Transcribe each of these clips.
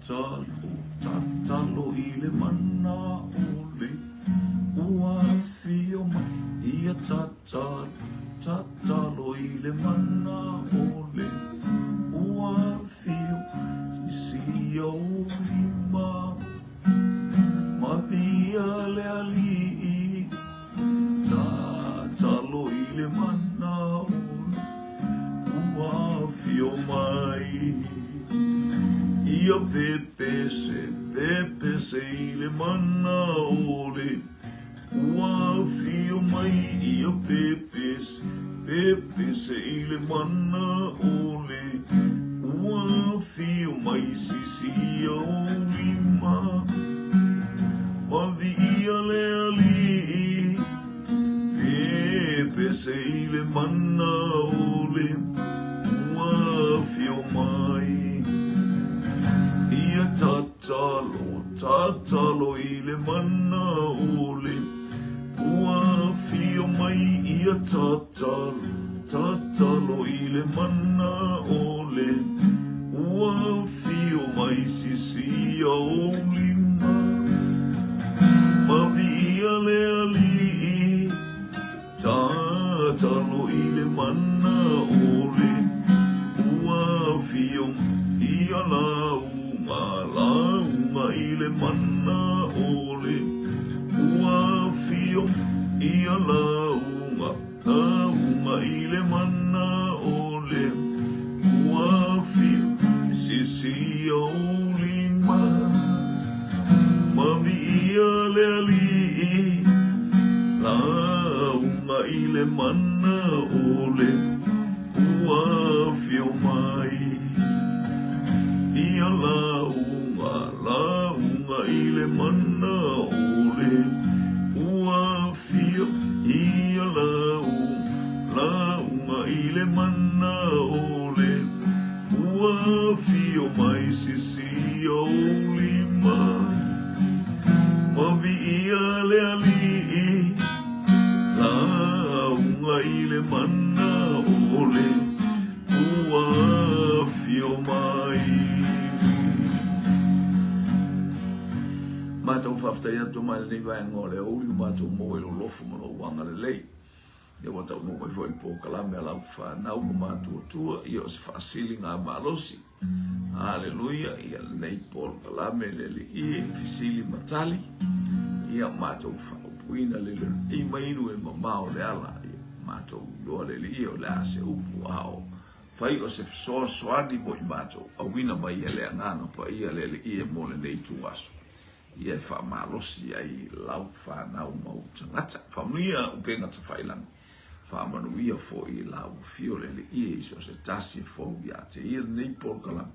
tatalo ile mana ole ua fio mai ia tatalo ile mana ole ua fio sisio lima mavia le ali tatalo ile mana ole ua fio mai ia pepe se ile mana ole ua fio mai ia pepe se ile mana ole ua fio mai sisi o lima mavi ia le ali pepe se ile mana ole ua fio mai ia tatalo ile mana ole ua fio mai ia tatalo ile mana ole ua fio mai sisi o lima mavi ia le ali tatalo ile mana ole ua fio ia launga ile mana ole ua fio ia launga ile mana ole ua fio sisi o lima mavi ia le ali launga ile mana ole ua fio mai ia launga ile mana ole ua fio ia launga ile mana ole ua fio mai sisi o lima mavi ia le ali launga ile mana ole ua fio mai Mātou whaftai atu mai nei vai ngore o uli mātou mo ilo lofu mo wanga le lei. Ia watau no mai foi po kalame ala whanau mo mātou tua ia o se whaasili ngā malosi. Haleluia, ia nei po kalame le li i fisili matali. Ia mātou whaupuina le le i mainu e mamao le ala. Mātou loa le li i o le ase upu ao. Whai o se soani mo i mātou. Awina mai e le angana pa ia le li i e mo le nei tuaso. Ia fa malosi ai lau fa nau mau tangata famia upenga te failang fa manuia fo i lau fiole le ia so se tasi fo ia te ia nei porkalam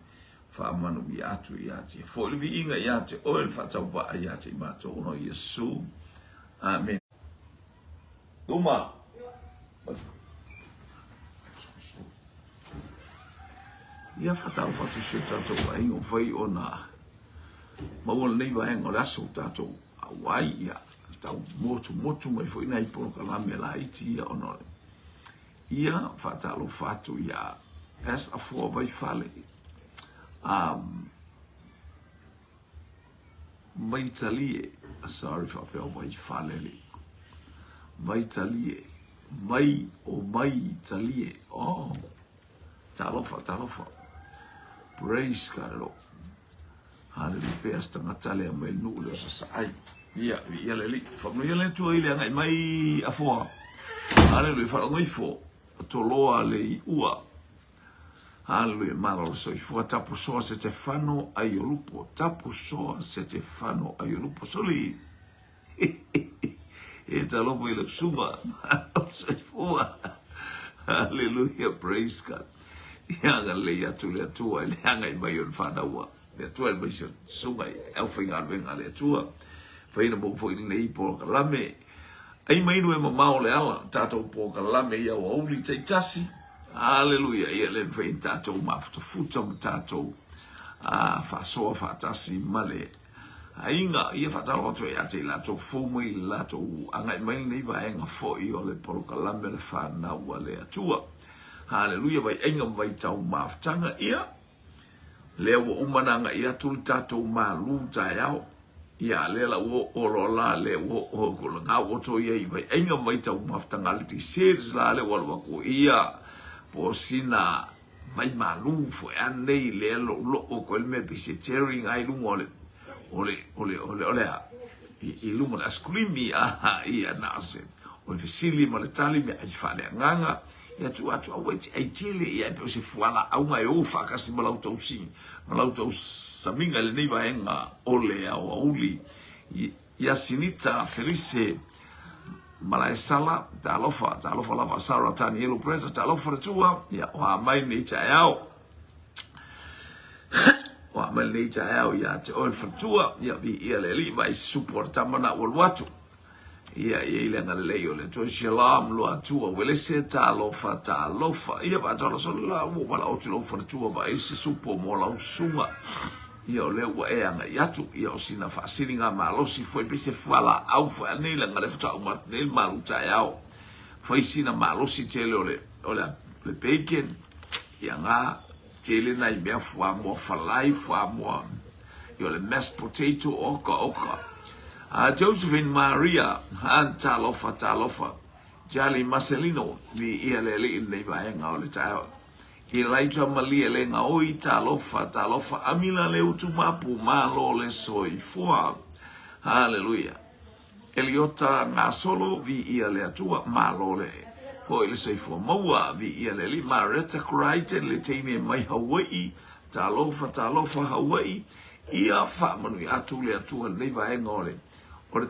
fa manuia atu ia te fo le vi inga ia te oil fa tau va ia te mato no Yesu amen Toma ia fa tau fa tu se tau ai o vai ona Mawal nei vai ngol aso tato awai ia tau motu mai foi nai por kalame la iti ono ia fatalo fatu ia as a for vai fale mai talie sorry for pel vai fale li vai talie mai talie oh talo fa praise God Haleluya pesta ngatale mai nulo sa sai ia le li fa no ia le tu ile ngai mai afo haleluya fa ngai fo to loa le ua haleluya malo so i fo tapu so se te fano aiolupo tapu so se te fano aiolupo soli e talo po ile suba so i fo haleluya praise God ia le ya tu le tu ile ngai mai on fa ua le tua le bisi sungai au whainga ruenga le tua whaina mo fo nei po kalame ai mainu e mamao le ala tātou po kalame ia o auli te tasi haleluya ia le whain tātou mafuta mo tātou whasoa whatasi male ainga ia whataro atu e ate la tō fōmui la tō angai mai nei vaenga fo i o le polo kalame le whanau a le atua haleluya vai enga vai tau mafutanga ia le wo umananga ia tul tato malu tayao ia le la wo orola le wo ko nga wo to ye vai enga mai tau maftangaliti series la le wa ko ia po sina mai malu fo anei le lo ko me sharing ai lu ole i lu mo askulimi ia nase o fisili mo le tali me ai fa le nganga ia tu atu aweti ai tele ia pe se fuala au mai o fa kasi malau tau saminga le nei vaenga ole au uli ia sinita felice malai sala talofa lava sara tani elo presa talofa tua ia wa mai nei chao wa mai nei chao ia te ol fatua ia vi ia le li vai support tamana wal watu ia ile ngale le to shalom lo atua wele se talofa ia ba tolo sola wo bala o tlo fatua ba isi supo mo la sunga ia le wa e anga yatu ia o sina fa silinga malosi foi pese fala au fa nei la ngale fa uma nei malu tayao foi sina malosi tele ole le bacon ia nga tele na ia fa mo fa life fa mo ia le mashed potato oka Josephine Maria han talofa Jali Marcelino vi ia le nei vaenga ole tayao Elijah Malia le nga oi talofa amila le utumapu malo le soifua haleluya Eliota nga solo vi ia le atua malo le po le soifua maua vi ia le li Maretta Crichton le teine mai Hawaii talofa Hawaii ia fa manu atu le atua nei vaenga ole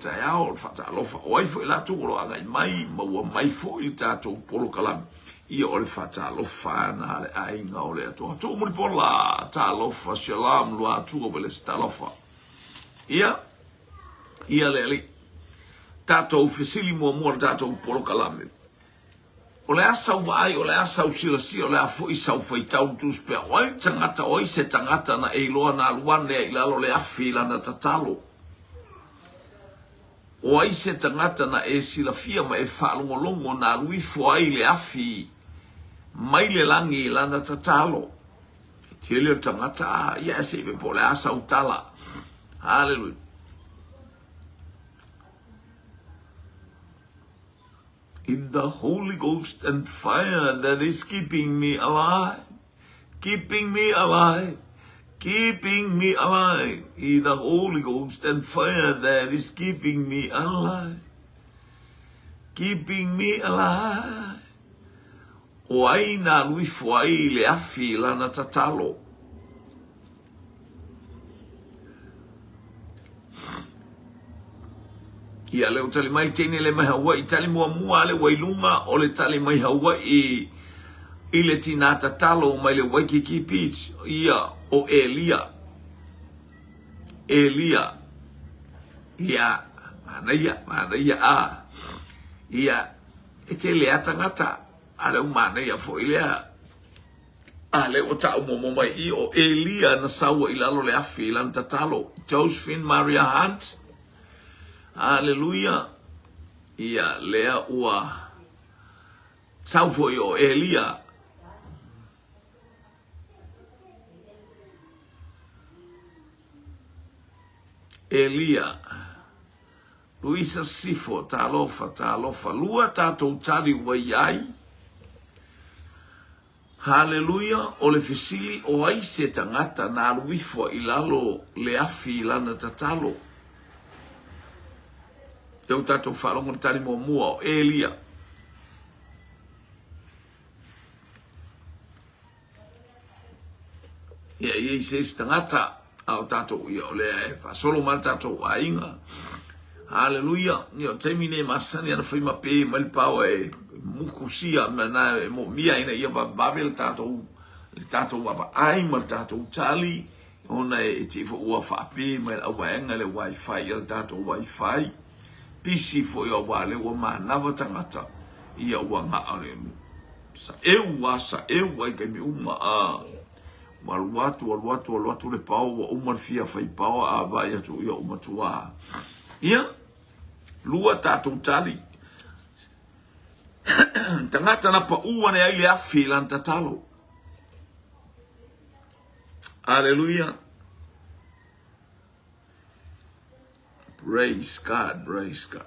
tayao fa talofa oi fo la tu lo anga mai maua mai fo il tato polo kalam ia ole fata lo fana le ainga ole to mo pola ta lo fa shalom lo atu o le stalofa ia le tato ufisili mo tato polo kalame ole asa vai ole asa usila si ole afo isa ufai tau tu spe oi se tangata na e lo na luane ila lo le afila na tatalo oi se tangata na e sila fia ma e falongolongo na lui foi le afi mai le langi lana tatalo tele tangata ia se be pole asa utala hallelujah in the Holy Ghost and fire that is keeping me alive in the Holy Ghost and fire that is keeping me alive o aina lui fuai le afi lana tatalo ia le utali mai tene le mai Hawaii tali mua le wailunga o le tali mai Hawaii i le tina tatalo mai le Waikiki Beach ia o Elia ia mana ia e te le atangata ale umane ia fo ilea ale o ta mo mai I o Elia na sawa ilalo le afi lan tatalo Josephine Maria Hunt hallelujah ia lea ua sau fo I o Elia Luisa Sifo talofa lua tatou tali waiai hallelujah o le fisili o ai se tangata na aluifo ilalo le afi lana tatalo teu tatou whalongo ni tali mua o Elia ia se tangata au tatou ia o le fa solo mal tatou ainga hallelujah ni o temine masani ana foi mape mal pau e mukusia mana mo mia ina ia babel tatou wa ai mal tatou tali ona e te fo ua fa pe mal au anga le wifi il tatou wifi PC fo yo wale wa manava tangata ia wa nga ale sa e wa ke mi uma Waluatu le pau wa umar fia fai pau a vaya tu ia umatua. Ia, lua tatou tali. Tangata na pa ua ne aile afi lan tatalo. Hallelujah. Praise God, praise God.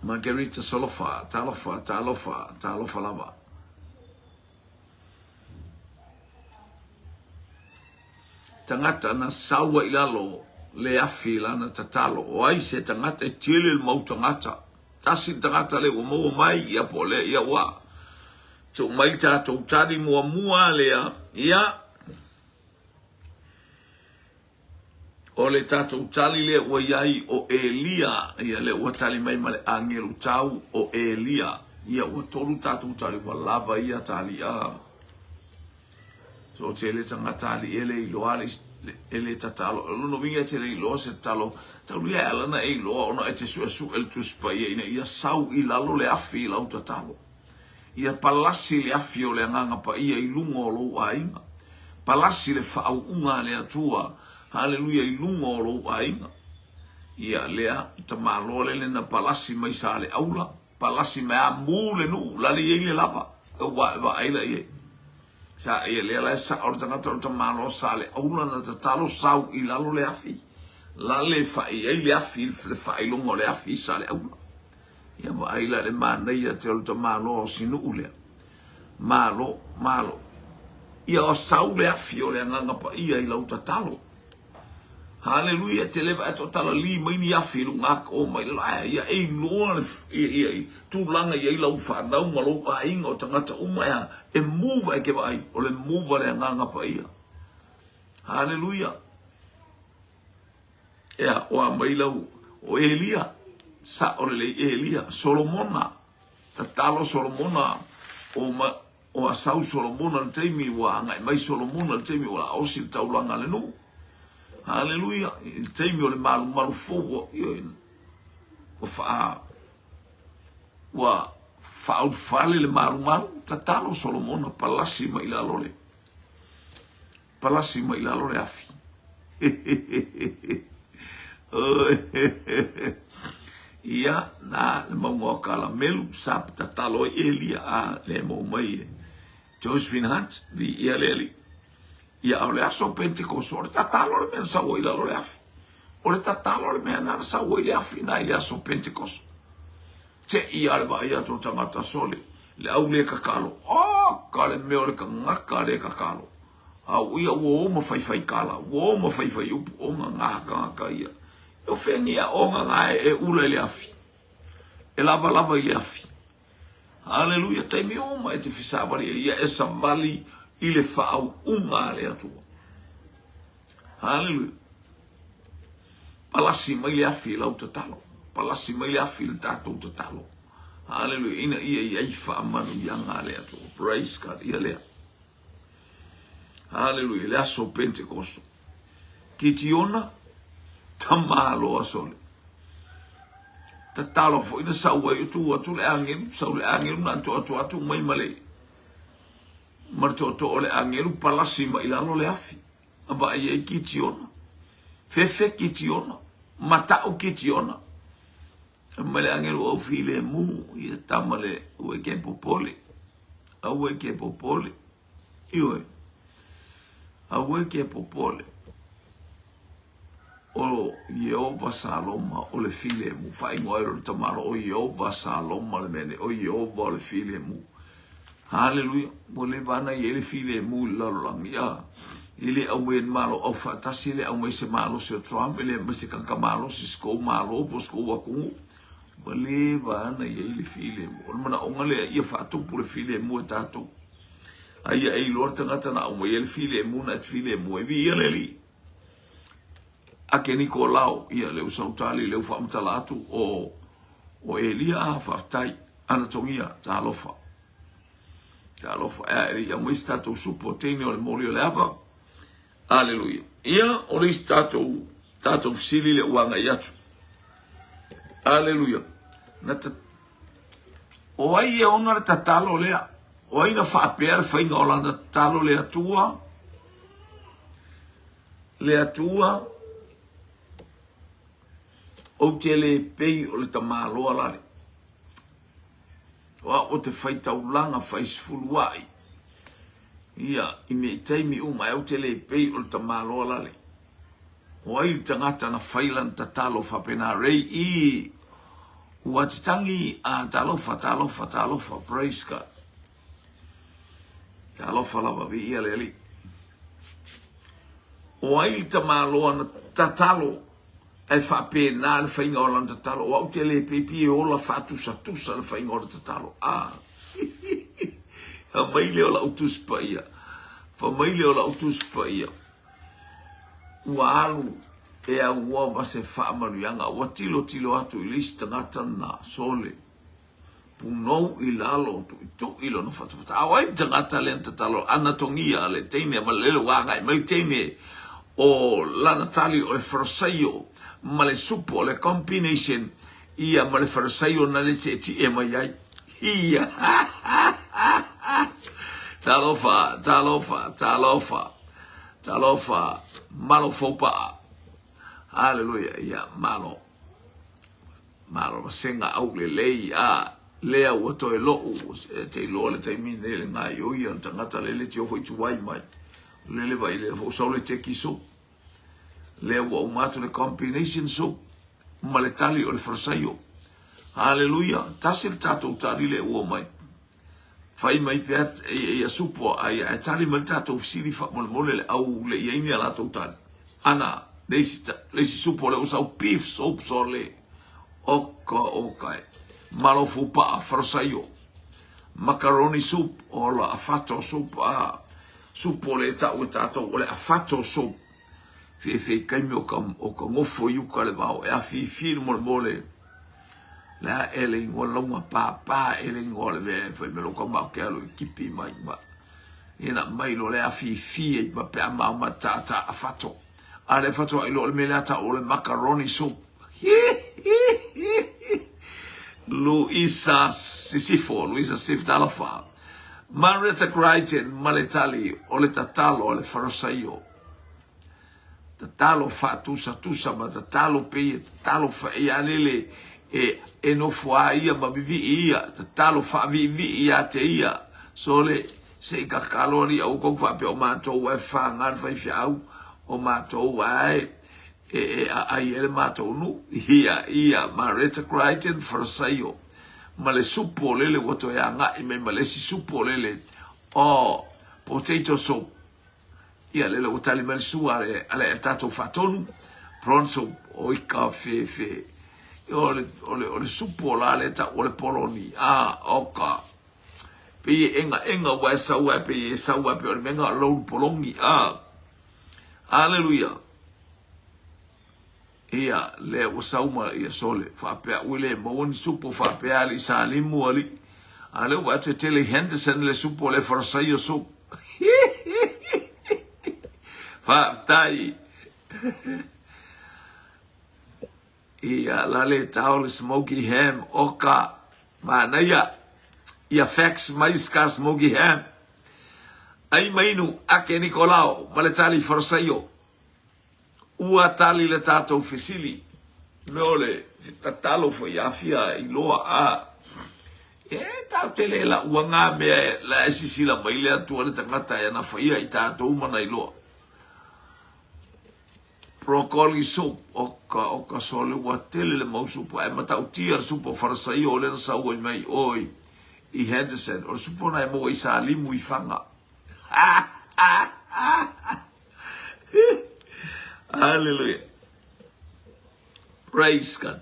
Margarita Solofa, Talofa lava. Tangata na sawa ilalo le afi lana tatalo o ai se tangata e tile il mau tangata tasi tangata le o mau mai ia po le ia wa so mai tato tari mua lea ia o le tato tali le o iai o Elia ia le o tali mai male angelu tau o Elia ia o tolu tato tali wa lava ia tali so tele tangata li ele iloale ele tatalo no vinga tele ilo se talo ia ala na ilo ona e te su el tuspa ia sau i lalo le afi la tatalo ia palasi le afi o le nganga pa ia i lungo lo ainga palasi le fau unga le atua haleluya i lungo lo ainga ia lea tamalo le na palasi mai sale aula palasi me amule no la le ile lava wa aila ia sa ia le sa or tangata tamalo sale aula na tatalo sau i lalo le afi la le fai le afi le fai lungo le afi sale aula ia wa aila le mana ia te o tamalo sinu ule malo ia o sau le afi o le nganga pa ia i lau tatalo haleluya te leva ato tala li mai ni afi lunga o mai la ia e no ia tu langa ia lau fa na uma lo ai ngo tangata uma ia e move e ke vai o le move le nganga pa ia haleluya ia o mai lau o Elia sa o le Elia Solomona tatalo Solomona o asau Solomona le teimi wa ngai mai Solomona le teimi wa o si taulanga le no haleluya il teimi o le malu fo o fa o fale le malu tatalo Solomona palasi mai la lole afi ia na le mongo kala melu sap tatalo Elia le mo mai Josephine Hunt vi ia leli ia o le aso Pentecost o le tatalo le mena sa o ila le afi o le tatalo le mena sa o ile afi na ile aso Pentecost te ia le va ia to tangata sole le au le kakalo o ka le me o le ngaka le kakalo au ia o mo fai kala o mo fai o ngaka ia o fengia o nga e ula le afi e lava ile afi haleluya taimi o ma te fisabari ia e sambali ile fa'au unga le atua haleluya palasi mai le afi lau tatalo palasi mai le afi le tatou tatalo haleluya ina ia ifa manu yanga le atua praise God ia le haleluya le aso Pentecost kitiona tamalo asole tatalo fo ina sawa tu le angel na tu mai male marto le angel palasi mai lalo le afi aba ia kitiona fefe kitiona mata o kitiona male angel o file mu ia tamale o ke popole iwe awe ke popole o Yehova Saloma o le file mu fai ngoero tamaro o Yehova Saloma le mene o Yehova le file mu haleluya mo le bana ele file mu lalangia ile awen malo o fatasi le au se malo se Trump le se kankamalo se sko malo posko wa ku mo le bana ele file mu mana o ngale ia fatu por file mu tato ai lor tangata na o ele file mu na file mu e vi ele ake Nicolau ia le usautali le ufamtalatu o Elia faftai anatongia talofa ia mo stato supporteni o le moli o le ava aleluia ia o le stato fisili le uanga iatu aleluia o ai e ona le tatalo lea o ai na faapea le fainga o lana tatalo le atua le atua o te le pei o le tamaloa lale. Wa o te whaitaulanga whaisfuluai. Ia, i me teimi uma e o te le pei o le tamaloa lale. O ai tangata na whailan tatalo whapena rei i uatitangi a talofa, praise God. Talofa lava vi ia leli. O ai tamaloa na tatalo e whapena le whainga o lan tatalo. O au te le pepi e ola whatusa le whainga o le tatalo. Ha maile o la utuspa ia. Fa maile o la utuspa ia. Ua alu e a ua vase whaamaruianga. Ua tilo atu i lista ngata na sole. Punou i lalo tu ilo no whatawhata. Awai tangata le tatalo anatongia le teine ma lele wanga. Ma le teine o lana tali o le wharasaio. Ma le supo o le combination. Ia ma le wharasaio na le te eti e mai ai. Ia. Talofa. Malo fopa. Hallelujah. Ia malo. Malo senga au le lei a. Lea ua toe loo. Te loa le taimine le ngai o ia. Tangata le te ofo i tuwai mai. Lele vai le fo sau le teki so. Lea ua umatu le combination so. Ma le tali o le wharasaio. Hallelujah. Tasi le tatou tali le ua mai. Fai mai pe e supo ai e tali mai tatou fisiri fa mole le au le iaini ala tau tali. Ana, leisi supo le usau beef soap so le oka e. Malo fupa a wharasaio. Macaroni soup o la afato soup a supo le tau e tatou o le afato soup. Fe kaimi o ka ngofo iuka le vau e a fi mole. La ele ngolonga pa ele ngole ve foi me lo koma ke alo kipi mai ba ina mai lo le afi e ba pe ama matata afato ale fato ilo le melata o le macaroni soup Luisa Sif Talofa Marita Crichton Maletali o le tatalo o le wharasaio tatalo tusa ma tatalo pe tatalo fa e alele e no fua ia ma vivi ia talo fa vivi ia te ia sole se kakalori au ko fa pe o matou e fa ngan fa fiau o matou ai ai ele matou nu ia Marita Crichton for saio ma le supo lele woto ya nga e me le si supo lele o potato soup ia lele utali mal suare ale tato fatonu pronto o i cafe ole supo la le ta ole poloni oka pe enga wa sa wa pe ole menga lo polongi hallelujah ia le usauma ia sole fa pe wile mo ni supo fa pe ali salimu ali ale wa te tele Henderson le supo le forsaio so fa tai ia lale tau le smoky ham oka mana ia fax mais ka smoky ham ai mainu ake Nicolao male tali forsaio ua tali le tatou fisili me ole tatalo foi afia i loa tau tele la ua ngā mea la esisila mai le atua le tangata e na faia i tatou mana i loa broccoli soup oka sole ua tele le mau supo e matau tia supo farasai o le sau i mai oi i Henderson o supo na e mo i sa limu i fanga hallelujah praise God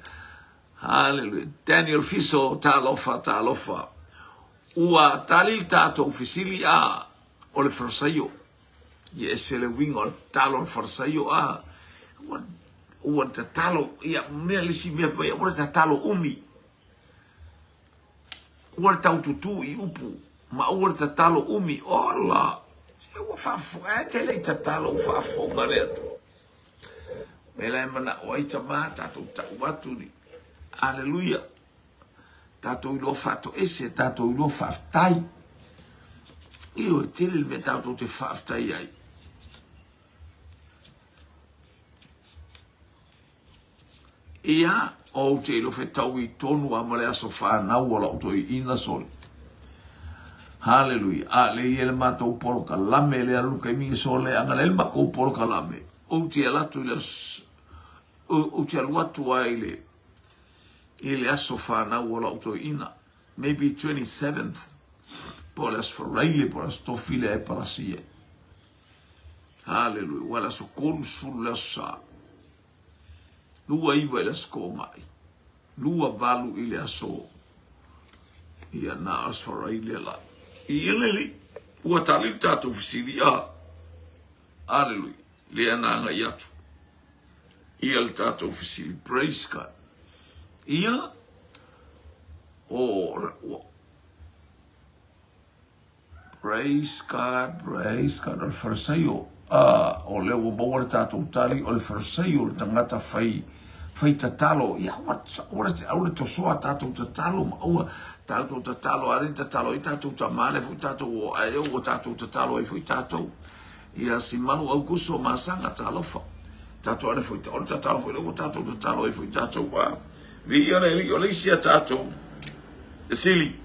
hallelujah Daniel Fiso talofa ua talil tato fisili o le farasai o yes le wingo talo farasai o ua tatalo ia mea lisi mea fai ua tatalo umi ua taututu i upu ma ua tatalo umi ola se ua fafo tele tatalo fafo mareatu mela e mana o aita maa tato tau watu ni aleluia tato ilo fato ese tato ilo faftai io tele me tato te faftai ai Ia o te lo fe tau I tonu a male aso whanau o lau toi ina soli. Hallelujah. A le ele mātou polo ka lame le aluka I mingi sole anga le elma kou polo ka lame. O te alatu le o te aluatu a ile aso whanau o lau toi ina. Maybe 27th. Po le aso whareile po le aso tofile e parasia. Hallelujah. Wala so kolu sulu le aso saa. Lua iwa ile aso ngai. Lua valu ile aso. Ia na aso whareile la. Ia leli. Ua tali tato fisili a. Hallelujah. Lea nanga iatu. Ia le tato fisili. Praise God. Ia. Praise God. Praise God. Al farsayo. O leo bawa le tato utali. O le farsayo. Le tangata fai tatalo. Ia ora tosoa tato tatalo. Ua tato tatalo. Arin tatalo. I tato tamale. Fui tato o ayo. O tato tatalo. I fui tato. Ia si manu au kuso masanga talofa. Tato ane fui tato. Tatalo fui leo tato tatalo. I fui tato wa. Vi o le isia tato. Sili.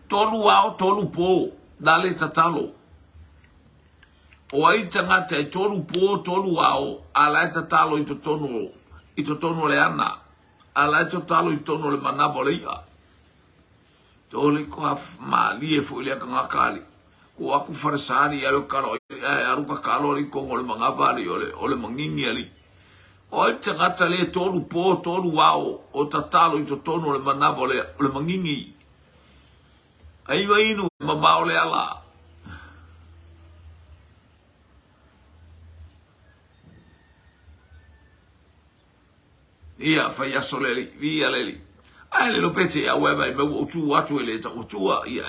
Tolu ao tolu po. Dale tatalo. O ai tangata I tolu po tolu ao. Ala e tatalo I to tono le ana. Ala e tatalo I tono le manabo le ia. Toli ko haf ma lie fu ile kangakali. Ko aku farsari ya lo kalo aruka kalo ri ko le mangabali ole mangingi ali. O tangata le tolu po tolu wao o tatalo I to tono le manabo le mangingi. Ai wa inu mabao le ala. Ia fai aso leli, via leli. Ai le lo pete ya weba me utu watu ele ta utua ia.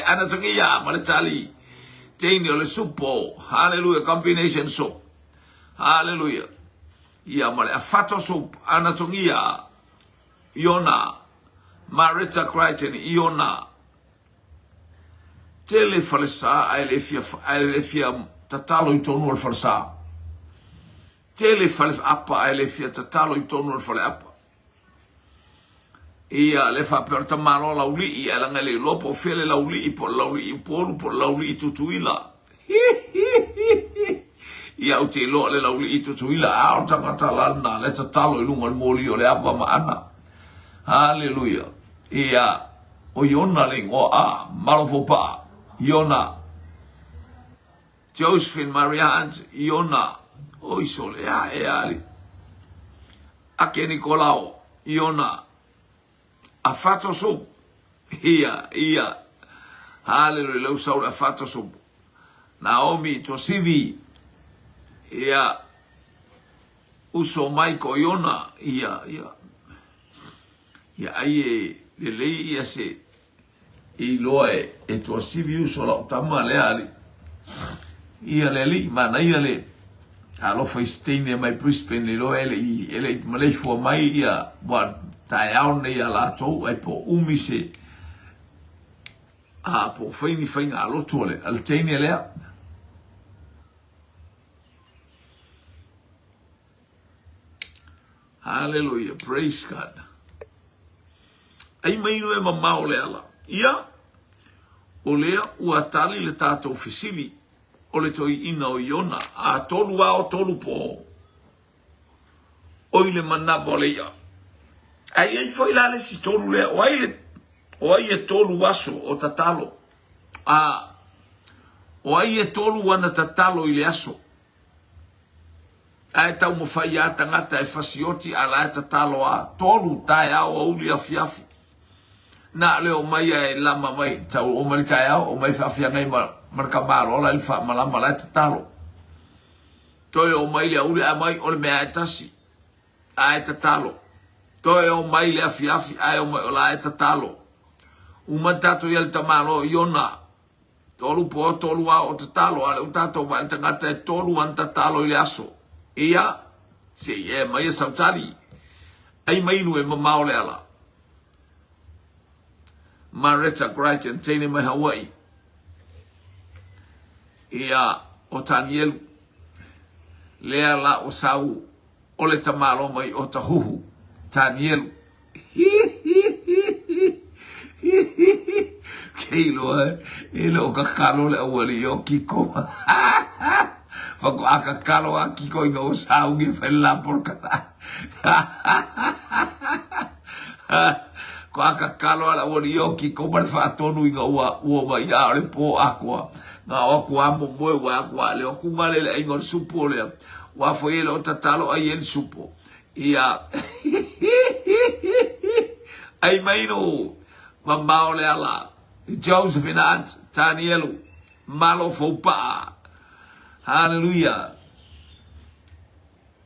Ana tangia male tali. Teni ole supo. Hallelujah combination soup. Hallelujah. Ia male afato soup ana tangia. Iona Marita Crichton Iona. Tele falsa ai le fia tatalo I tonu al falsa. Tele fale apa ai le fia tatalo I tonu al fale apa. Ia le fa per tamaro la uli ia la ngale lopo fele la uli po la uli po la uli tutuila. Ia o te lo le la uli tutuila a o tangata lana le tatalo I lunga moli o le apa ma ana. Hallelujah. Ia o Iona le ngo a malofo pa. Iona Josephine Marianne Iona oi sole e ali Ake Nicolao Iona afato sub ia hallelujah lo saul afato sub Naomi Tosivi ia uso Michael Iona ia ai le ia se I loe e tua sivi uso la utama le ali. Ia le li, mana ia le. Alo fai steine mai Brisbane le loe ele malei fua mai ia. Wa tai aone ia la tau ai po umise. Po faini faina alo tuole. Al teine lea. Hallelujah, praise God. Ai mai no e mamao le ala. Ia. O lea ua tali le tātou fisili o le toi ina o Iona a tolu ao tolu po o ile manabo le ia. Ai foi la le si tolu lea o ai e tolu aso o tatalo. O ai e tolu wana tatalo ile aso. Ai tau mo fai a tangata e fasioti ala e tatalo a tolu tae ao o uli a fiafi. Na leo mai e lama mai tau o mai tai o mai fa fia ngai marka malo la il fa malama la tatalo toi o mai le uli a mai o le mea tasi a tatalo toi o mai le afiafi a o mai la tatalo uma tato yel tamalo Iona tolu po tolu a o tatalo ale o tato va tangata tolu an tatalo ile aso ia se e mai sautari ai mai no e mamao le ala Marita Crichton tene mai Hawaii. Ia o Tanielu lea la o sau o le tamalo mai o tahuhu Tanielu keilo ilo kakalo le awali o kiko fako akakalo a kiko inga o saungi fela porkala ko akakalo ala awali o kiko barfa tonu inga ua mai a le po akwa nga oku amo moe wa akwa le oku ngale le inga supo le wa foi le o tatalo ai el supo ia ai maino mamao le ala Joseph and Aunt Tanielu malo fopa hallelujah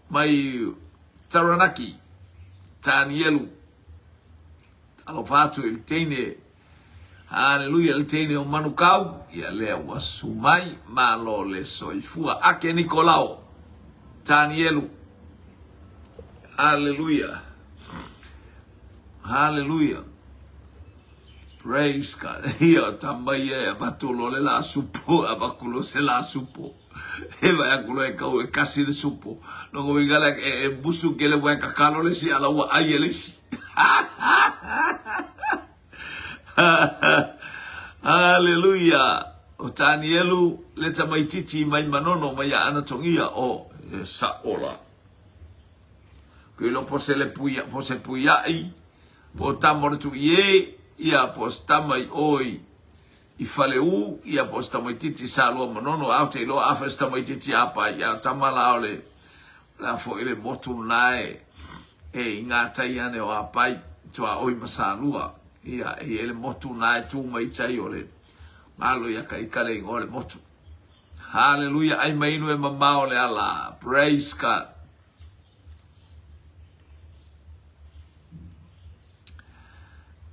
mai Taranaki Tanielu alofatu il tene hallelujah il tene o manukau ia le wasumai malo le soifua ake Nicolao Tanielu hallelujah hallelujah praise God ia tambaia batulo le la supo abakulo se la supo eva ya kulo e kau e kasi le supo no go ingala e busu ke le wa kakalo le si ala wa ayele si hallelujah o Tanielu le tamaititi mai manono mai ana tongia o saola que lo posele puya pose puyai po tamor tu ye ia postamai oi I faleu ia postamai titi salo manono aute lo afestamai titi apa ia tamala ole la fo ile motu nae e ingata iane o apai tua oi masalua ia e ele motu nae tu mai tai ole malo ia kai kale ngole motu hallelujah ai mainu e mamao le ala praise God.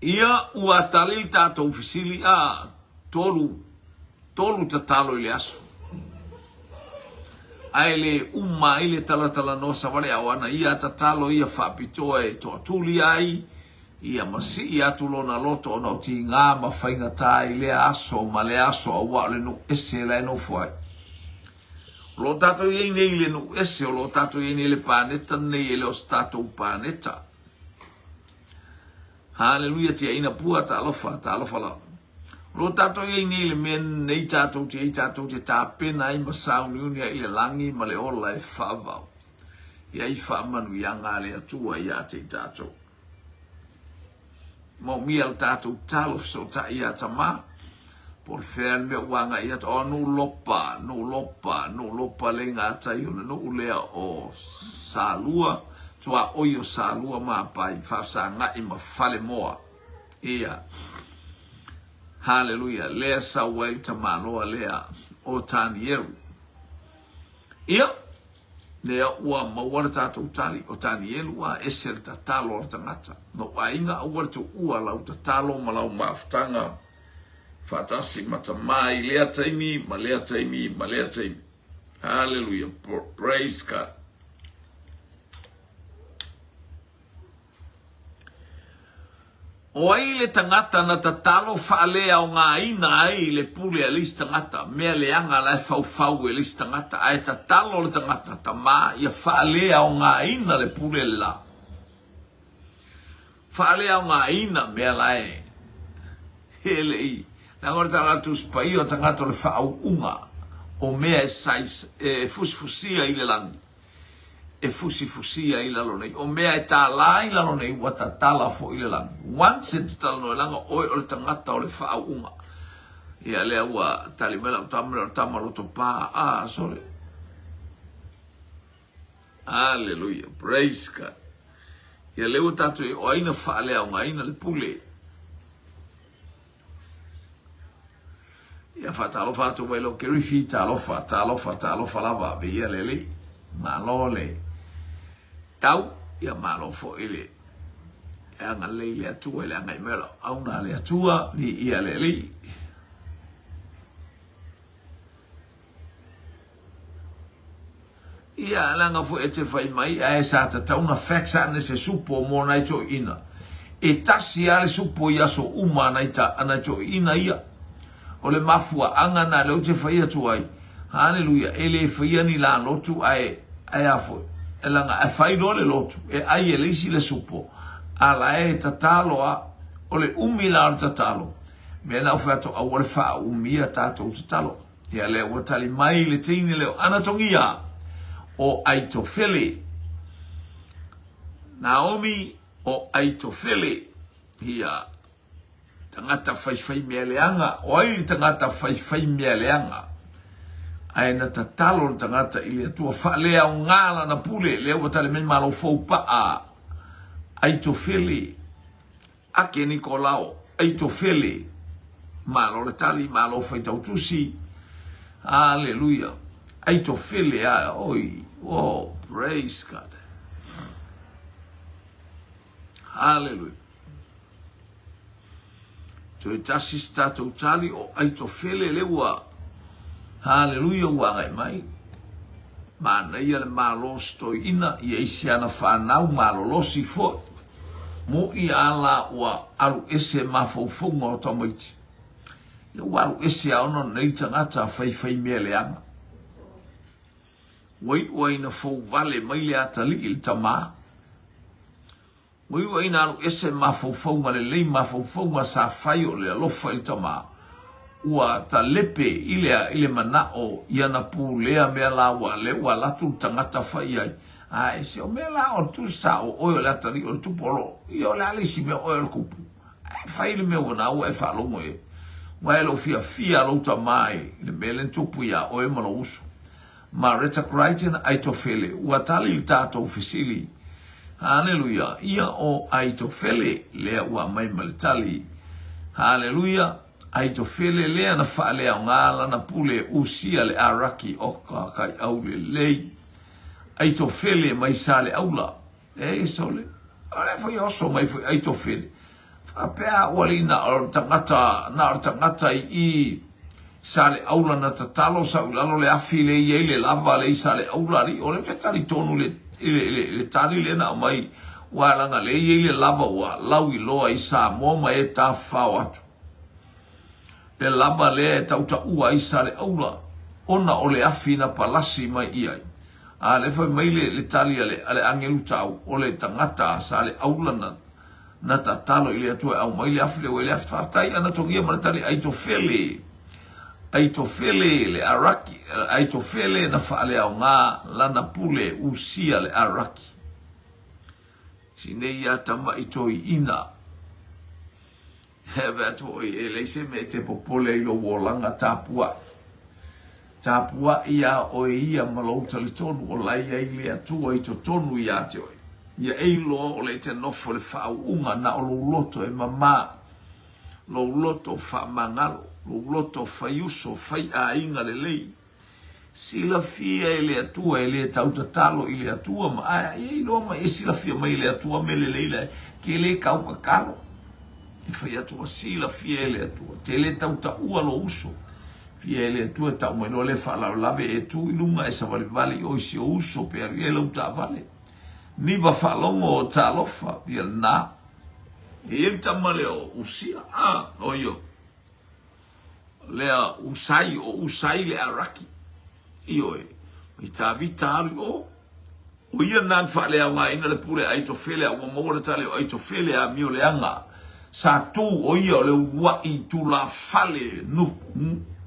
Ia ua talil tatou fisili a tolu tatalo ile asu. Aile uma ile talatala no savale awana ia tatalo ia whapitoa e toa tuli ai. Ia masi ia tulona loto ona o ti ngā mawhainga tā ile aso ma le aso a wa le no ese le no fuai. Lo tato ye nei le no ese o lo tato ye nei le paneta nei le o stato paneta. Hallelujah tia ina pua ta alofa la. Lo tato ye ni le men nei tato te ta pena I masau ni unia I langi ma le ola e whavau. Ia I whamanu ianga le atua ia te tato. Mo mi al tato talo so ta ia tama. Por fean me wanga ia to no lopa le ngā tai una no ulea o salua. Tua oio salua mapai fasa nga ima fale moa ia hallelujah lea sa wai tamaloa lea o Tanielu ia lea ua mawara tatou tali o Tanielu a esel tatalo o tangata no ainga awar tu ua lau tatalo malau maafutanga fatasi matamai lea taimi hallelujah praise God. O ai le tangata na tatalo whaalea o ngā ina ai le pule a lis tangata. Mea le anga lai whau e lis tangata. Ai tatalo le tangata ta mā ia whaalea o ngā ina le pule la. Whaalea o ngā ina mea lai. Hele I. Nā ngore tangata uspai o tangata le whau unga. O mea e fusfusia I le langi. E fusi ai lalo nei o mea e tā la I lalo nei wata tala fo I le langi once e tala no langa oi o le tangata o le whaaunga ia lea ua talimela o tamaroto pā sorry hallelujah praise God ia leo tatu o aina whaalea o ngaina le pule ia whatalofa atu wailo kerifi talofa lava be ia lele malole tau ia malo fo ile anga leile atua ile anga imelo auna le atua ni ia lele ia langa fo ete fai mai a esa ta una faxa nese supo mo nai to ina e tasi ale supo ia so uma nai ta ana to ina ia o le mafua anga na le te fai atu ai hallelujah ele fai ni la lotu ai afo e langa e fai do le lotu e ai e lisi le supo ala e tatalo a o le umila o tatalo me na ufato a wale faa umia tato tatalo ia le watali mai le teine leo anatongia o Aitofele Naomi o Aitofele hia tangata fai mea leanga o ai tangata fai mea leanga ai na tatalo tangata ili atua whaalea o ngala na pule leo watale men malo faupa a Aitofele ake Nikolao Aitofele malo le tali malo fai tautusi hallelujah Aitofele a oi oh praise God hallelujah to tasi stato tali o Aitofele lewa hallelujah wa ngai mai mana ia le malo sto ina ia isiana whanau malo losi fo mo i ala wa alu ese mafaufunga o tamaiti ia walu ese aono nei tangata fai mea leanga wai na fau vale mai le atali il tama wai na alu ese mafaufunga le lei mafaufunga sa fai o le alofa il tama ua ta lepe ile manao ia na pu lea mea la wa le wa latu tangata fai ai ai se o mea la o tu sa o oio le atari o tu polo ia o le alisi mea oio le kupu fai le mea wana ua e whalongo e wa e lo fia lo ta mai le mele tupu ia oio malo uso ma reta Crichton Aitofele ua tali il tato fisili hallelujah ia o Aitofele lea ua mai malitali hallelujah Aitofele lea na whaalea o ngala na pule usia le araki o kai au le lei. Aitofele mai sale aula. Sole. Ale foi oso mai foi Aitofele. Apea wali na tangata i sale aula na tatalo sa ulalo le afile i le lava le sale aula ri. O le fetari tonu le tari le na mai walanga le i le lava wa lawi loa i sa moma e ta whao atu. Le laba le tauta ua isa le aula ona o le afina palasi mai iai a le fai mai le tali ale angelu tau o le tangata sa le aula na tatalo ili atua au mai le afile o le afatai ana tongia manatali Aitofele le araki Aitofele na faale au ngā lana pule usia le araki sinei atama itoi ina heve atoi le se me te popole ilo wolanga tapua ia o ia malouta le tonu o lai ai le atua i to tonu ia te oi ia eilo o le te nofo le whaunga na o lo loto e mama lo loto wha mangalo lo loto whaiuso whai a inga le lei sila fia e le atua e le tauta talo i le atua ma a eilo ma e sila fia mai le atua me le leila ke le kauka kalo e fai atua sila fiele atua te le tauta ua lo uso fiele atua tau mai no le whalau lave e tu ilunga e sa vali o isi o uso pe ari e lau ta vale ni wa whalongo o ta lofa pia na e il tamale o usia o yo lea usai le araki io e i ta vitali o ia nan whale a ngā ina le pule Aitofele a wamora tale o Aitofele a mio le anga sa tu o ia o le wai tu la fale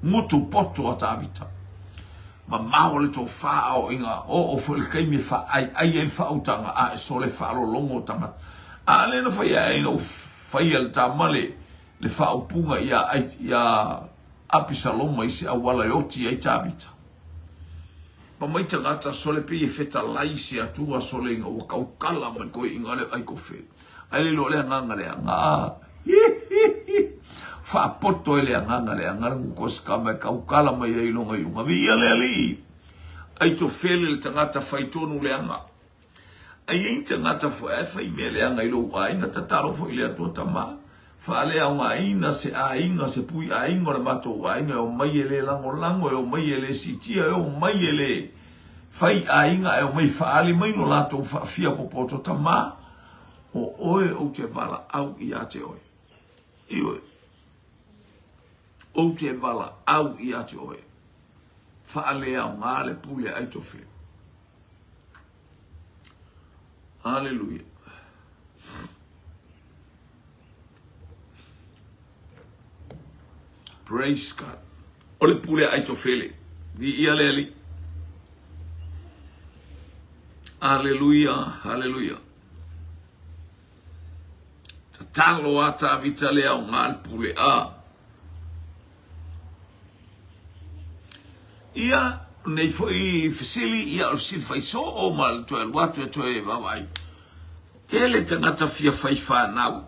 mutu poto a tavita. Ma mao le to wha o inga o fwele kaimi wha ai e wha utanga a e so le wha alo longo tanga. A le na whai a ina o whai al ta male le wha upunga ia apisa loma i se awala yoti ai tavita. Pa mai tangata so le pe e feta laisi atua so le inga o kaukala man koe inga le Aitofele. Ai le lo le nganga le anga fa poto le nganga le anga ko ska me kaukala mai ai longa yunga via le ali Aitofele le tangata faitonu le anga ai tangata fai me le anga ilo ai na tataro fo ile to tama fa le anga ina se ainga se pui ainga le mato ainga o mai le lango o mai le sitia o mai le fai ainga o mai fa ali mai no lato fa fia popoto tama o oe o te vala au i ate oe. Ioi. O te vala au i ate oe. Whaalea o ngā le pule Aitofele. Haleluya. Praise God. Ole pule ai tofele. Ni ia leli. Haleluya, haleluya. Tatalo ata vitale au ngal pule a. Ia nei foi fasili ia o sil fai so o mal to el watu to e vai. Tele tangata fia fai fa nau.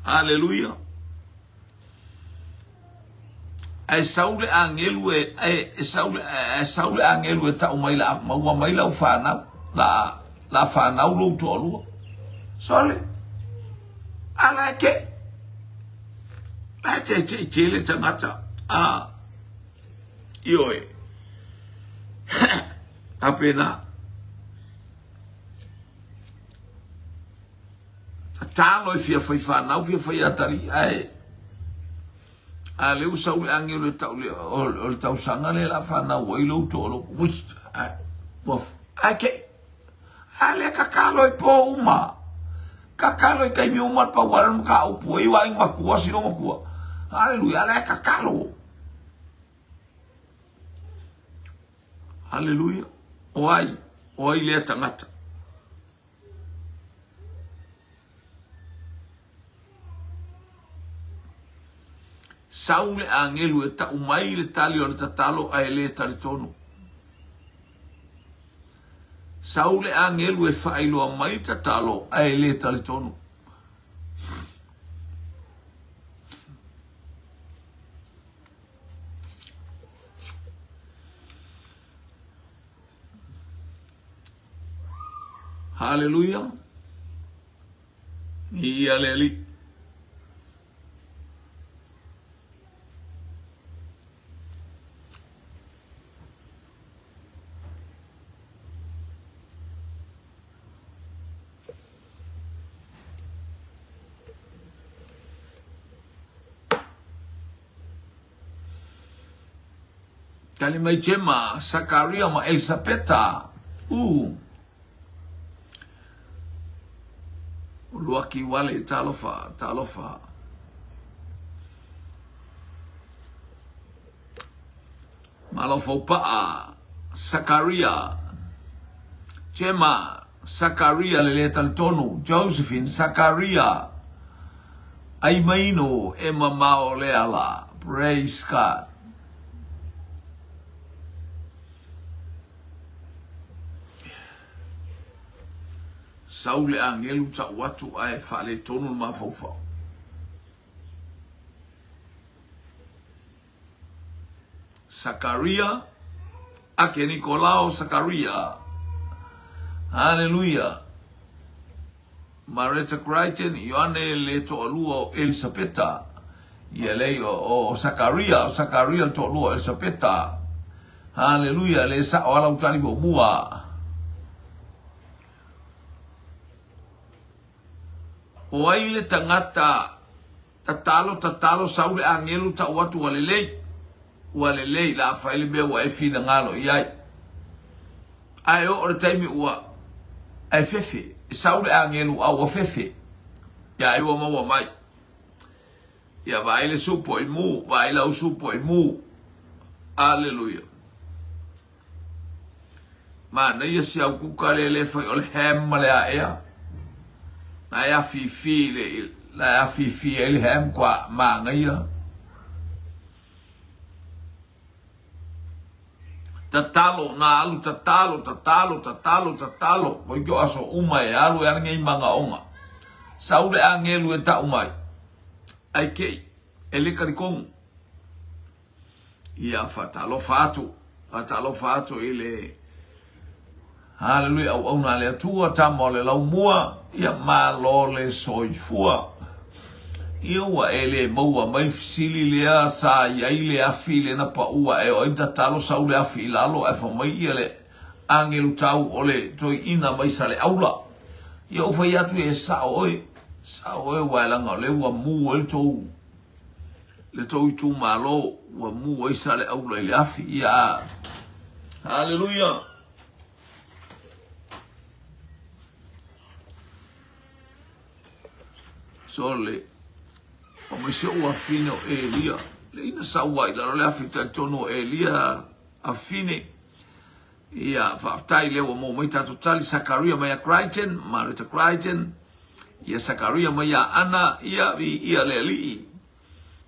Haleluya. Ai saule angelu e saule angelu e ta o mai la mai la fa nau la fa nau lo to lo. Sole. Ala ke. La tele tangata. Ioe. Apena. Talo fia fai fa nau fia fai atari ai. Ale usau le angelo tau le o tau sanga le la fa nau i lo to lo. Wist. Bof. Ake. Ale kakalo e po uma. Kakalo e kai mi uma pa waran ka upu i wa inga kuwa sino makua. Haleluya, ale kakalo. Haleluya. Oi le tangata. Saule angelu e ta umai le tali o le tatalo a ele taritono. Saule angelu e failo a mai tatalo a ele taritono. Haleluya. Ia leli. Kali mai Jema, Sakaria ma Elisabeta. Luaki wale talofa. Malofa upaa, Sakaria. Jema, Sakaria lele talitonu. Josephine, Sakaria. Aimaino, Emma Mao leala. Praise God. Saule angelu ta watu ai fale tonu mafaufa. Sakaria ake Nicolao Sakaria. Haleluya. Marita Crichton Ioane le to alua Elisabeta. Yele o Sakaria to alua Elisabeta. Haleluya le sa wala utani bo mua. O aile tangata tatalo saule angelu ta watu walelei la faile be wa efina ngalo iai ai o taimi wa ai fefe saule angelu au fefe ya ai wa ma mai ya baile supo imu baila usupo imu. Haleluya. Mana ia sia kukale le fa ol hem male ea. Na ya fifi ele hem kwa mangaya. Tatalo na alu tatalo. Boyo aso umai alu yang ngai manga onga. Saule angelu eta umai. Aike ele karikong. Ia fatalo fatu ele. Haleluya au na le tua tamo le lau mua ia malo le soifua. Ia wa ele maua mai fisili lea sa iai le afi le na pa ua e o inta talo sau le afi lalo e fa mai ia le angelu tau ole toi ina mai sa le aula. Ia ufa iatu e sa oe wa langa le wa mua le tou itu malo wa mua isa le aula le afi ia. Haleluya. Sole. O me se ua fine o Elia. Le ina sawa ila le afita tono Elia a fine. Ia whaftai lewa mo mai tato tali Sakaria mai a Crichton, Marita Crichton. Ia Sakaria mai a Ana, ia le li.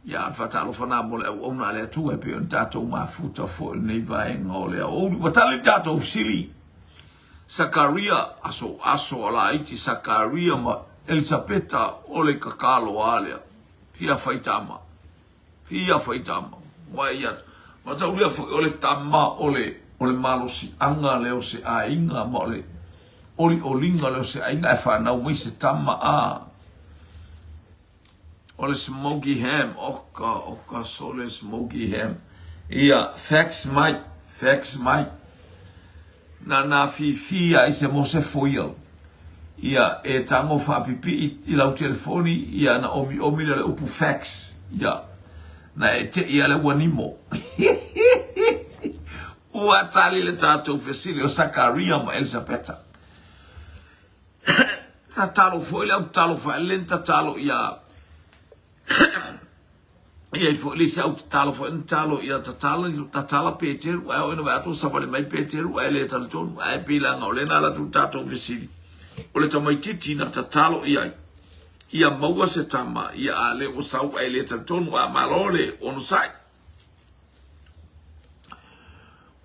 Ia whatalo whana mo le au ona le tu e pe on tato mafuta fo nei vai ngō le au. Watali tato sili. Sakaria aso ala iti Sakaria ma Elisabeta ole kakalo alea. Fia faitama. Wai ia. Matau lia ole tama ole malosi anga leo se a inga ma oli olinga leo se a inga e whanau mai se tama a. Ole smoky ham, oka sole smoky ham. Ia, facts mai. Na fia i se mose foil. Ia, e tango whapipi i lau telefoni, ia na omi le upu facts. Ia, na e te ia le wanimo. Ua tali le tātou fesili o Sakaria ma Elisabeta. Ta talo foi le talo fa lenta talo ia. Ia i foi lisa au talo fa talo ia ta tala Peter, wa o no ato sabale mai Peter, wa le talo ton, wa pila nga le na la tu tātou fesili. O le tamai titi na ta talo ia. Ia maua se tama ia ale o sau ai le talo ton wa malole ono sai.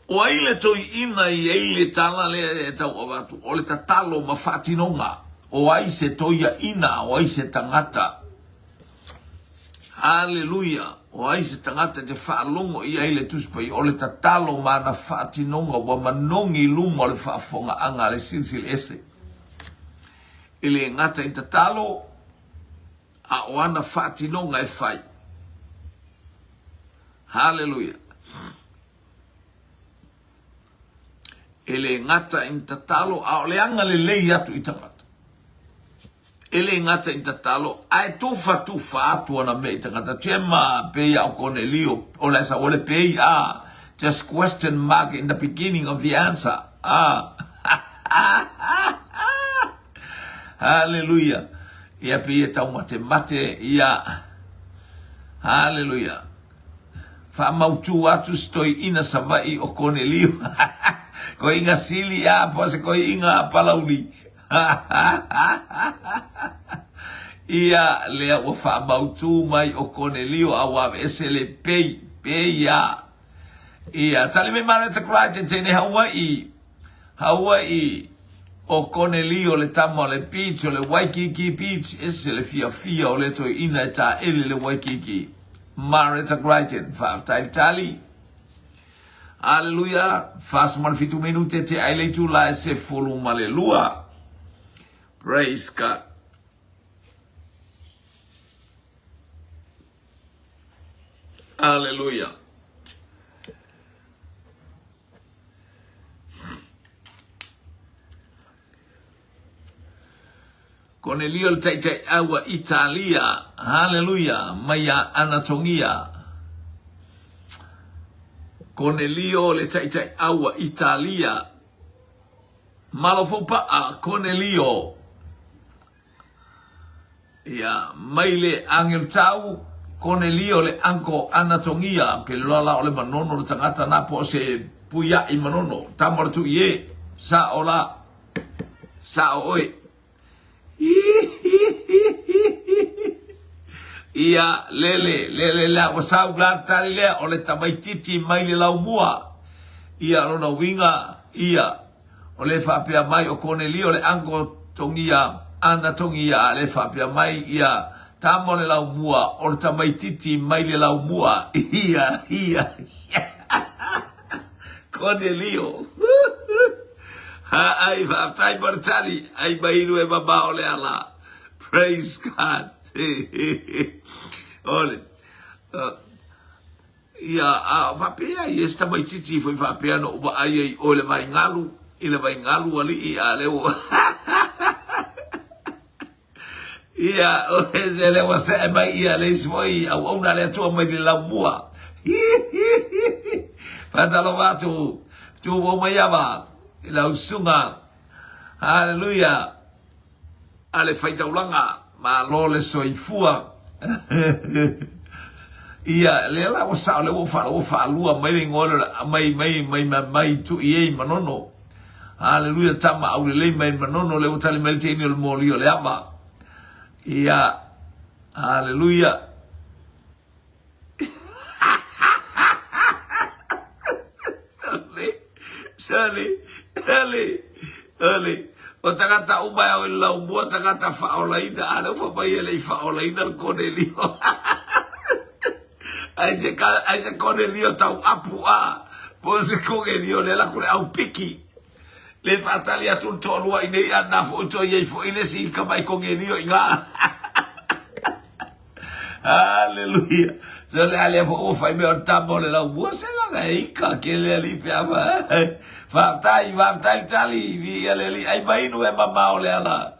O aile toi ina I eile tala le e tau awatu. O le tatalo ma whatinonga. O ai se toia ina, o ai se tangata. Hallelujah. O ai se tangata te whaalongo I eile tuspai. O le tatalo ma na whatinonga wa manongi lunga le whaafonga anga le silsil ese. Ile ngata I tatalo a o ana whatinonga e whai. Hallelujah. Ele ngata in tatalo a le anga le lei atu I tangata. Ele ngata in tatalo ai tufa atu ana me I tangata. Tema pe au Cornelio o la sa ole pe just question mark in the beginning of the answer. Hallelujah. Ia pe tau mate ia. Hallelujah. Fa mautu atu stoi ina savai o Cornelio. Ko inga sili pose ko inga palauli. Ia lea o whaabautu mai o Cornelio awa esele pei ia. Ia tali me Marita Crichton tene Hawaii o Cornelio le tamo le beach o le Waikiki beach esele fia o le toi ina ta ele le Waikiki. Marita Crichton tali. Hallelujah. Fast man fitu minute te aile tu la se folu malelua. Praise God. Hallelujah. Cornelio le tai awa Italia. Hallelujah. Maya Anatongia. Cornelio le tai awa Italia. Malofopa a Cornelio. Ia maile angel tau Cornelio le anko Anatongia ke lola ole manono le tangata na po se puya I manono tamartu ye sa ola sa oi. Ia lele la wasau glata le ole tamai titi mai le laumua. Ia rona winga ia ole fapia mai o Cornelio le anko tongia Anatongia le fapia mai ia tamo le laumua ole tamai titi mai le laumua. Ia Cornelio ai faptai bartali ai bairu e baba ole ala. Praise God. Ole. Ia vapea I esta mai titi foi vapea no ba ai ole vai ngalu ile vai ngalu ali ia leo. Ia o ele wasa mai ia le foi au ona le tua mai la mua. Patalo vatu tu o mai ava la usunga. Hallelujah. Ale faita ulanga lo le soifua. Ia le la o sa le o fa lua mai ngolo mai tu ie manono. Haleluya tama au le mai manono le utali mai te ni mo lio le ama. Ia haleluya. Sali. O tagata umai au la umua tagata faolaina ala fa mai le faolaina Cornelio. Ai se Cornelio tau apu a. Bo se Cornelio le la kule au piki. Le fatali atu tolua ine ana fo to ye fo ile si ka mai Cornelio inga. Hallelujah. So le ale fo o fai me o tambo le la umua se la gaika ke le ali piava. Vaptai tali vi aleli ai mai no e mama o le ala.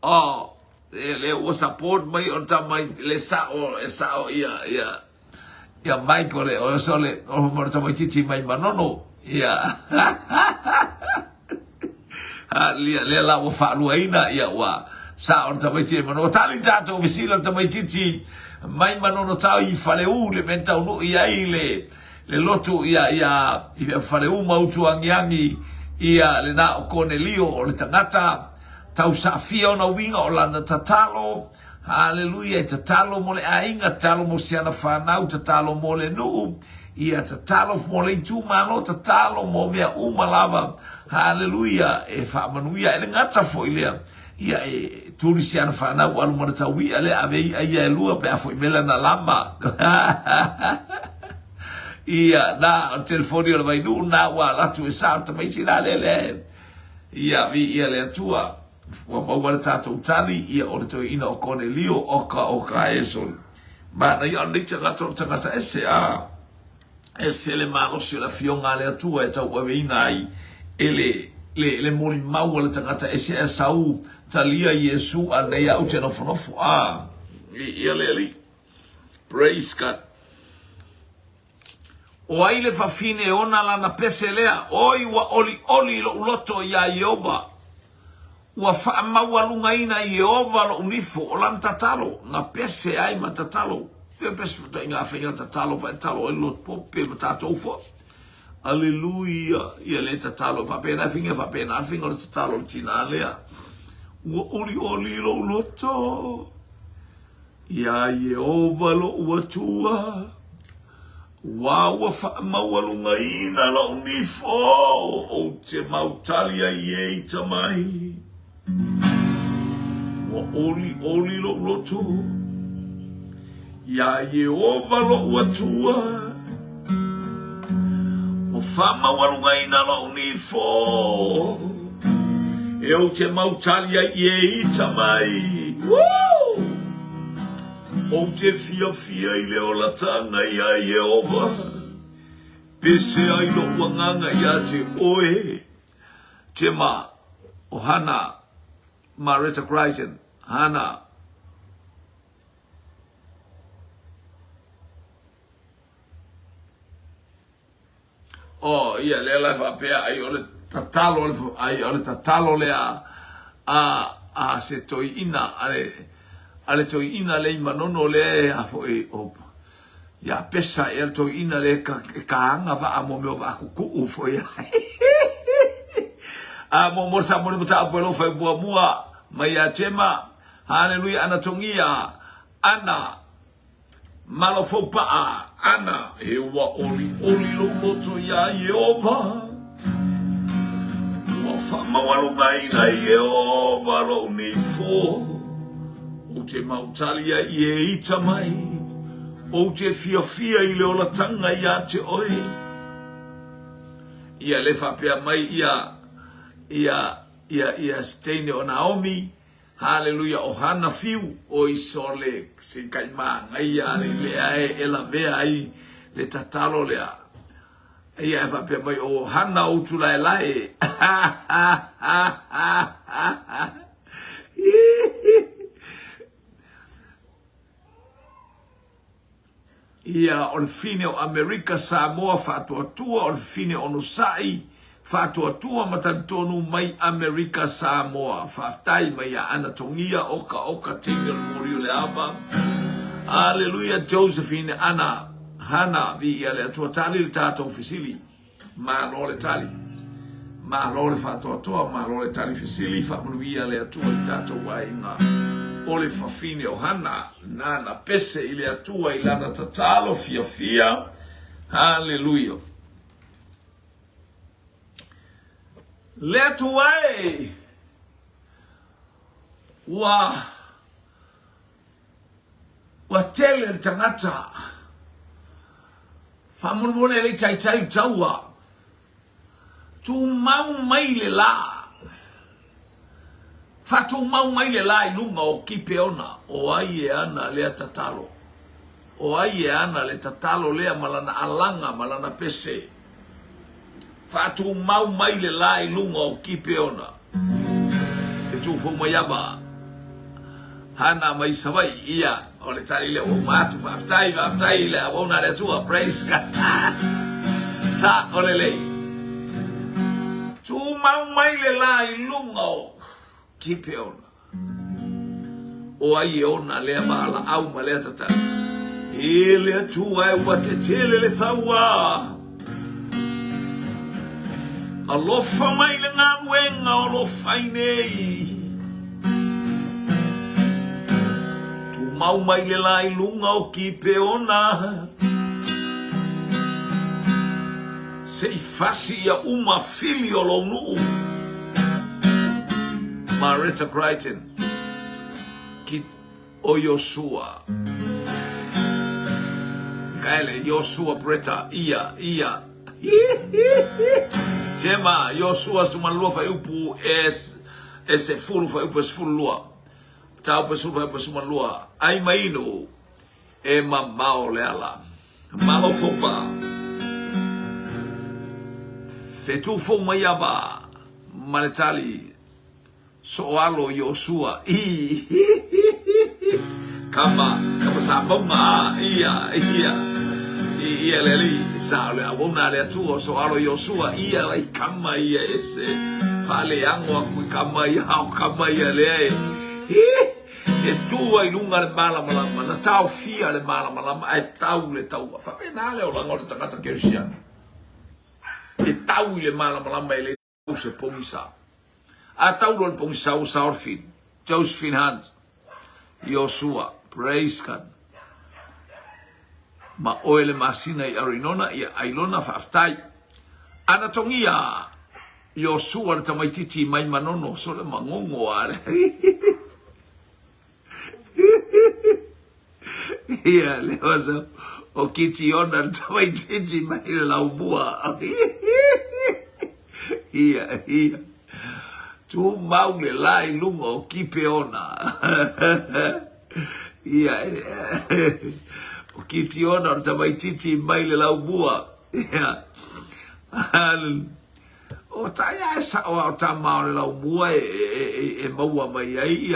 Oh, le o support mai o tamai le sao ia Michael le o sole o mo tamai chichi mai manono ia. Le la o fa luaina ia wa sa o tamai chichi manono tali jato visilo tamai chichi mai manono tau I faleu le menta no ia le lotu ia faleu mautu angiangi ia le na o Cornelio o le tangata tau safia ona winga o lana tatalo. Haleluya tatalo mo le ainga tatalo mo siana whanau tatalo mo le nuu ia tatalo mo le tu malo tatalo mo mea umalava. Haleluya e whaamanuia e le ngata fo ilea ia e turi siana whanau alu mara taui ale avei ia e lua pe a fo imela na lama. Ia na o telefoni o le vainu na wa latu e santa mai sila lele ia vi ia le atua wa mawara tatou tali ia o le toi ina o Cornelio oka esol ma na ia ni tangata ese le malosi la fionga le atua e tau ave ina ai le moli mau le tangata ese e sau talia Yesu ane ia ute nofonofu ia le praise God. O ai le fafine ona lana pese lea oi wa oli lo uloto ya Yehova wa fa mawalunga ina Yehova lo unifo o lan tatalo na pese ai matatalo pe pese futa inga afenga tatalo fa talo e lot pope matato fo aleluia ia le tatalo fa pena finga o tatalo tina lea wa oli lo uloto ya Yehova lo uatua wa fa mawalunga ina la unifo o te mautalia ye tamai wa oli lo lotu ya Yehova lo watua o fa mawalunga ina la unifo e o te mautalia ye tamai woo o te fia I leo la tanga ia Yehova pese ai lo wanganga ia te oe te ma o hana Marisa Christian hana ia le la fa pe ai o le tatalo le a se toi ina ale toi ina le manono le a fo e op ya pesa e toi ina le ka anga va amo me va ku fo ya a mo sa mo ta puelo fa mua mai a tema haleluya ana tongia ana malo fo pa ana e wa oli lo moto ya Yehova wa fa mawalu mai na Yehova lo ni fo o te mautalia I tamai o te fia I leo la tanga ia te oe ia le whapea mai ia Steine o Naomi haleluya o hana fiu o isole se kaima ngai le e la vea ai le tatalo lea ia whapea mai o hana o tulai ia o le fine o Amerika Samoa whātua tua o le fine o Nusai Whātua matatonu mai Amerika Samoa. Whaftai mai a ana tongia oka tinga morio le ava. Hallelujah, Josephine ana hana vi ale atua tali le tātou fisili. Ma lo le tali. Ma lo le whātua ma lo le tali fisili. Whamanu ale atua le tātou wainga. O le whawhine o hana. Nana pese ile atua ilana tatalo fia. Hallelujah. Let away. Wa tele tangata. Famulmone le chai chaua. Tu mau mai le la. Fatu mau mai le la ilunga o kipeona. O ai e ana le tatalo. O ai e ana le tatalo lea malana alanga malana pese. Fatu mau mai le lai lunga o kipeona. E tu fo mai aba. Hana mai savai ia. O le tari le o matu whaftai le awona le tua. Praise God. Sa o le lei. Tu mau mai le lai lunga o kipeona. O ai e ona le abala au ma le tata. E le tua e wate tele le sawa. Alofa mai le ngā wenga alofa nei. Tu mau mai le lai lunga o kipeona. Se I fasi ia uma fili o lo nuu. Marita Crichton. Ki o Yosua. Kaele Yosua Breta ia. Jema Yosua sumalua fa upu ese fulu fa upu es fulu lua. Tau pa sulu fa upu sumalua. Ai maino e mamao le ala. Malo fopa. Fetu fo mayaba maletali soalo Yosua. Kama sabonga ia leli sa le awona le tua so alo Yosua ia lai kama ia ese fale ango aku kama ia le e tua ilunga le malama na tau fia le malama e tau fa pena le o lango le tangata kersia e tau le malama ele tau se pomisa a tau le pomisa o Saurfin Josephine Hunt Yosua praise God. Ma oele masina I arinona I ailona whaftai. Ana tongia Yosua le tamaititi mai manono so le mangongo are. Ia le wasa o kiti ona le tamaititi mai le laubua. Ia. Tu mau le lai lunga o kipeona. Ia. O kiti ona o tamaititi mai le laubua. O taia e sao o tamao le laubua e maua mai ai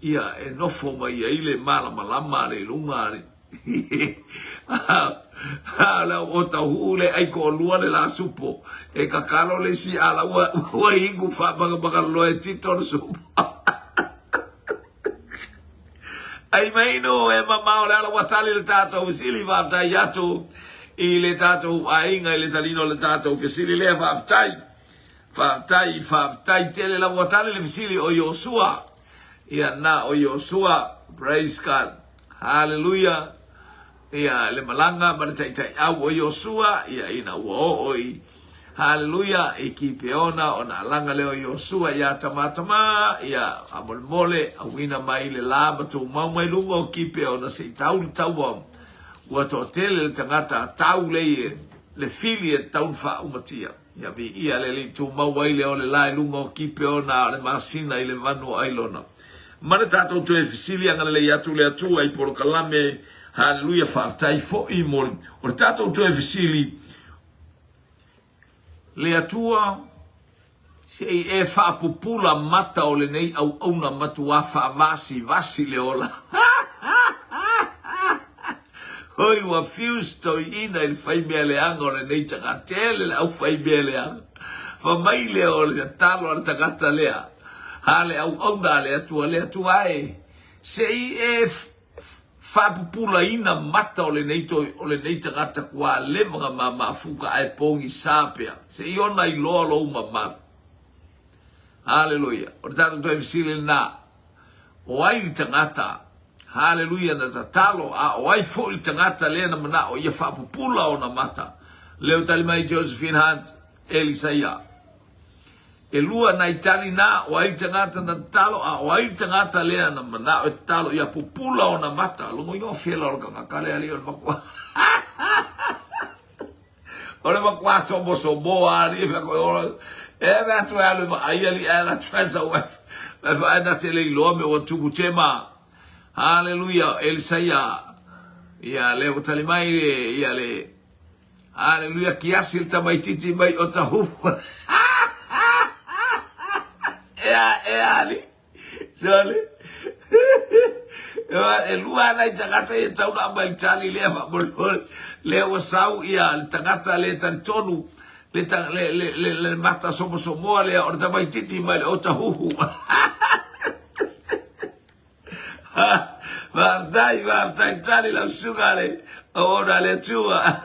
ia e nofo mai ai le malama le lunga le. O tahu le ai ko lua le la supo e kakalo le si ala ua ingu wha baka loe tito supo. Ai maino e mamao le ala watali le tātou sili waftai atu I le tātou ainga I le talino le tātou fisili le waftai tele la watali le fisili o Yosua ia na o Yosua praise God hallelujah ia le malanga ma le taitai au o Yosua ia ina ua oi hallelujah I kipeona o na langa leo Yosua ia tamatama ia amolmole awina mai le la matu mau mai lunga o kipeona se tau ua to tele le tangata tau le fili e tau wha umatia ia vi ia le li tu mau ai leo le la lunga o kipeona le masina I le manu ailona mana tatou tu e fisili angana le atu ai poro kalame hallelujah whaftai fo imol o tatou tu e fisili le atua se e whaapupula mata o le nei au auna matua vasi le ola. Hoi wa fius toi ina il fai mea le anga o le nei tanga tele le au fai mea le anga. mai leo le talo ar tagata lea. Hale au na le atua e. Se i whapupula ina mata o le nei tagata kua le mga mafuka ai pongi sāpea. Se i ona i loa lo mamana. Hallelujah. O tato toi visile na. O ai tangata. Hallelujah na tatalo. O ai fo i tangata le na mana o ia whapupula o na mata. Leo tali mai Josephine Hunt, Elisaya. E lua na itali na o ai tangata na talo o ai tangata lea na mana o talo ia pupula o na mata. Lungo ingo fiela o kakale ali o makua. O le makua sobo ali e ko o e va tu ali ai ali ala tresa o e fa na tele lo me o tuku tema. Hallelujah Elisaya. Ia le o tali mai ia le Hallelujah kiasil tamai titi mai o tahu. Ali sole e lua na tagata e tau na mai tali le fa bol le o sau ia tagata le tan tonu le mata somo le o tamai titi mai o tahu va dai tali la sugale ora le tua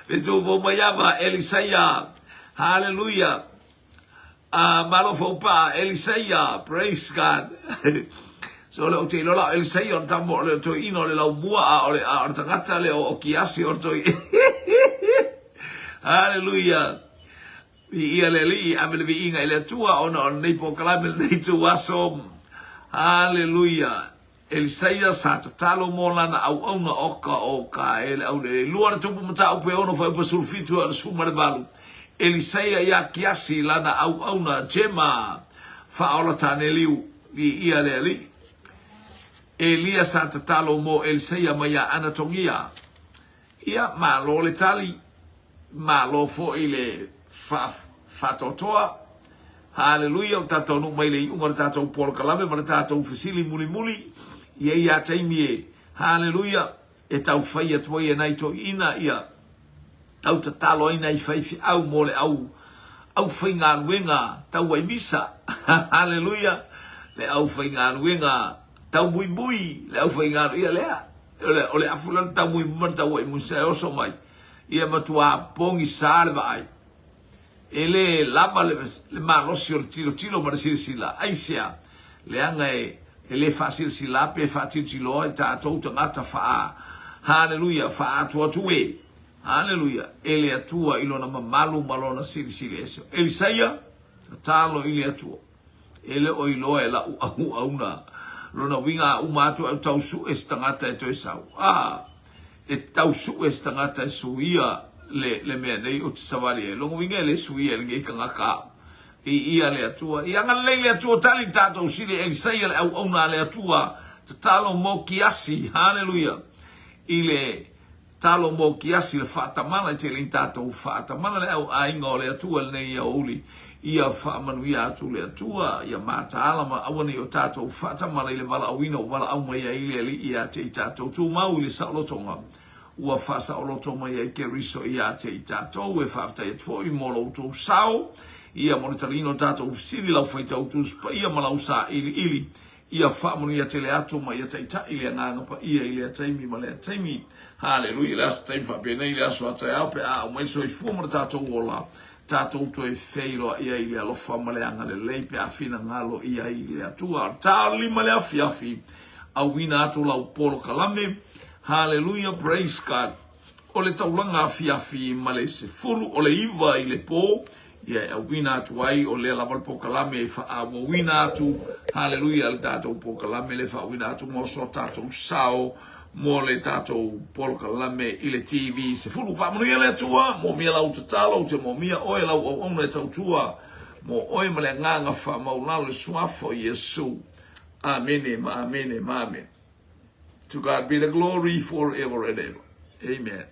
e tu bo mayama Elisaya. Hallelujah. Malofo pa Elisaya, praise God. So le o te lola Elisaya o tambo le to ino le lau bua o tangata le o kiasi o to. Hallelujah. Ia le li amele vi inga ile tua ona nei po kalame nei tua so. Hallelujah. Elisaya sa tatalo mo lana au ona oka ele au le luar tupu mata au pe ono fa pa sulfitu ar sumar balu. Elisaya ya kiasi lana au na jema faola tane liu i ia le li. Elia sa tatalo mo Elisaya maya anatongia. Ia ma lo le tali ma lo fo ile fatotoa. Hallelujah tato no mai le umar tato polo kalame mar tato fisili muli ia taimie. Hallelujah e tau faia toia nai to ina ia. Tau tatalo ina I faifi au mole au whainga luenga tau wai misa. Hallelujah. Le au whainga luenga tau mui le au whainga luenga lea. Ole afulan tau mui tau wai musa e oso mai. Ia matua pongi salva ai. Ele lama le malosi o tilo mara sila. Aisea le anga ele fa sila pe fa tilo e tatou tangata faa. Hallelujah faa atua tuwe. Hallelujah. Ele atua ilona mamalu malona sili eso. Elisaya talo ile atua. Ele o ilo e la auna. Lona winga umatu au tausu estangata e toisau. E tausu estangata e suia le mea nei o tisawari e. Longo winga le suia le ngeika ngaka. Ia le atua. Ia ngale le atua tali tato sili Elisaya le au auna le atua. Tatalo mo kiasi. Hallelujah. Ile talo mo kiasi le whaatamana te le tātou whaatamana le au ainga o le atua le nei a uli ia whaamanuia atu le atua ia mata alama awani o tātou whaatamana i le wala awina o wala au mai a ili ali ia te I tātou tū mau I le saolotonga ua whasa olotonga ia ke riso ia te I tātou e whaatai atfo I molo tō sao ia monetarino tātou siri lau whaitau tūspa ia malau sa ili ia whaamanuia te le atu mai ia te ita ili a ngangapa ia ili a taimi ma le a taimi. Hallelujah. Las tem fa bene ile aso ata ya pe a mai so I fumo tato wola tato to e feilo ia ile lo fa male anga le leipe a fina ngalo ia ile atua tali male afiafi a wina to la polo kalame. Hallelujah, praise God. Ole taulanga afiafi male se fulu ole iva ile po ia a wina to ai ole la po kalame fa a wina to. Hallelujah, al tato po kalame le fa wina to mo so tato sao mo le tatou polo kalame I le TV se fulu whamanuia le atua mo mia lau tatalo te mo mia oe lau au ona e tautua mo oe ma le nganga whamaulau le suafo Yesu. Amen, amen, amen. To God be the glory forever and ever. Amen.